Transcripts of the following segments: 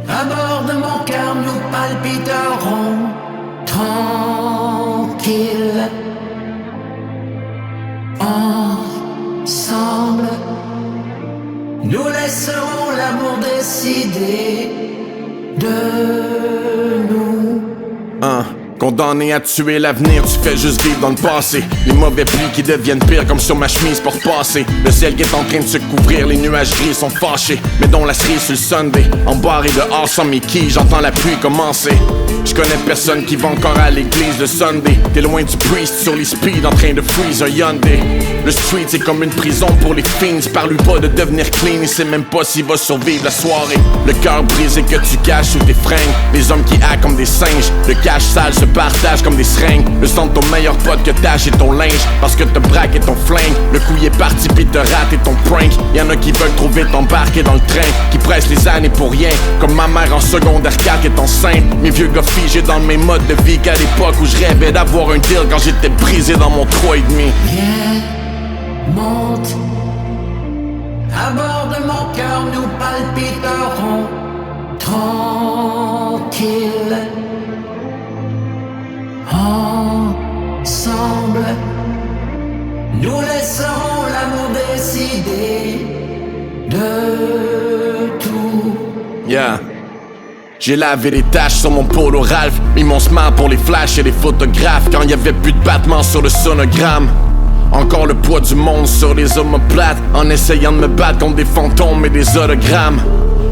À bord de mon cœur, nous palpiterons tranquilles, ensemble. Nous laisserons l'amour décider de nous. Condamné à tuer l'avenir, tu fais juste vivre dans le passé. Les mauvais plis qui deviennent pires comme sur ma chemise pour passer. Le ciel qui est en train de se couvrir, les nuages gris sont fâchés. Mais dont la cerise sur le Sunday, embarré dehors sans mes quilles, j'entends la pluie commencer. Je connais personne qui va encore à l'église le Sunday. T'es loin du priest sur les speed en train de freeze un Hyundai. Le street c'est comme une prison pour les fiends. Parle-lui pas de devenir clean, il sait même pas s'il va survivre la soirée. Le cœur brisé que tu caches sous tes fringues. Les hommes qui hackent comme des singes. Le cash sale se partage comme des seringues. Le sang de ton meilleur pote que tâche et ton linge. Parce que te braque et ton flingue. Le coup est parti pis te rate et ton prank. Y'en a qui veulent trop vite embarquer dans le train. Qui pressent les années pour rien. Comme ma mère en secondaire 4 est enceinte. Mes vieux gars figés dans le même mode de vie qu'à l'époque où je rêvais d'avoir un deal quand j'étais brisé dans mon 3,5. Viens, monte. À bord de mon cœur, nous palpiterons tranquilles, ensemble. Nous laisserons l'amour décider de tout. Yeah. J'ai lavé les taches sur mon polo Ralph. Mis mon smile pour les flashs et les photographes. Quand y'avait plus de battements sur le sonogramme. Encore le poids du monde sur les omoplates. En essayant de me battre contre des fantômes et des hologrammes.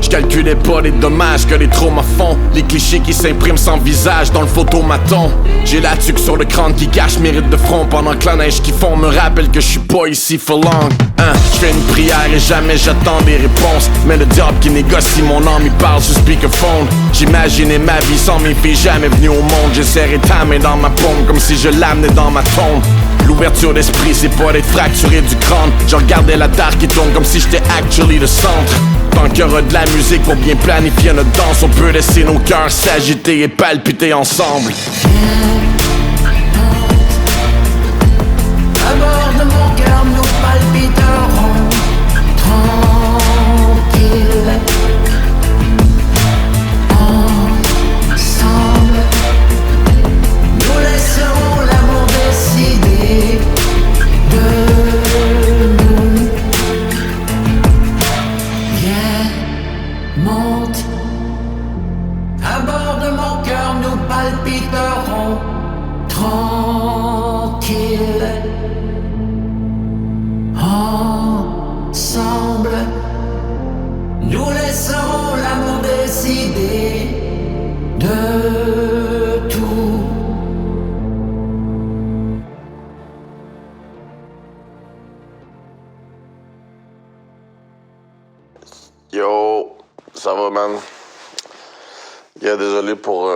Je calculais pas les dommages que les traumas font. Les clichés qui s'impriment sans visage dans le photomaton. J'ai la tuque sur le crâne qui cache mes rides de front. Pendant que la neige qui fond me rappelle que je suis pas ici for long. Je fais une prière et jamais j'attends des réponses. Mais le diable qui négocie mon âme, il parle sur speakerphone. J'imaginais ma vie sans mes filles jamais venues au monde. J'ai serré ta main dans ma paume comme si je l'amenais dans ma tombe. L'ouverture d'esprit, c'est pas d'être fracturé du crâne. Je regardais la terre qui tourne comme si j'étais actually le centre. Tant qu'il y aura de la musique pour bien planifier notre danse, on peut laisser nos cœurs s'agiter et palpiter ensemble. À bord de mon cœur, nous palpiterons tranquilles, ensemble. Nous laisserons l'amour décider de nous. Viens, monte. À bord de mon cœur, nous palpiterons tranquilles, ensemble. Nous laisserons l'amour décider de tout. Yo, ça va, man? Yeah, désolé pour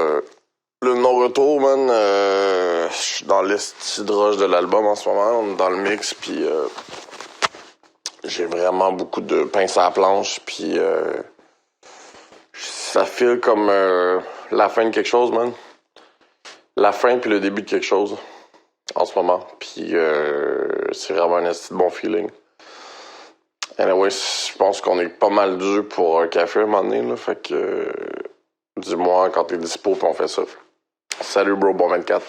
le non-retour, man. Je suis dans l'estidrage de l'album en ce moment. On est dans le mix, puis j'ai vraiment beaucoup de pince à la planche, puis ça file comme la fin de quelque chose, man. La fin puis le début de quelque chose en ce moment. Puis c'est vraiment un esti de bon feeling. Anyway, je pense qu'on est pas mal dû pour un café à un moment donné, là. Fait que dis-moi quand t'es dispo, puis on fait ça. Salut, bro, bon 24.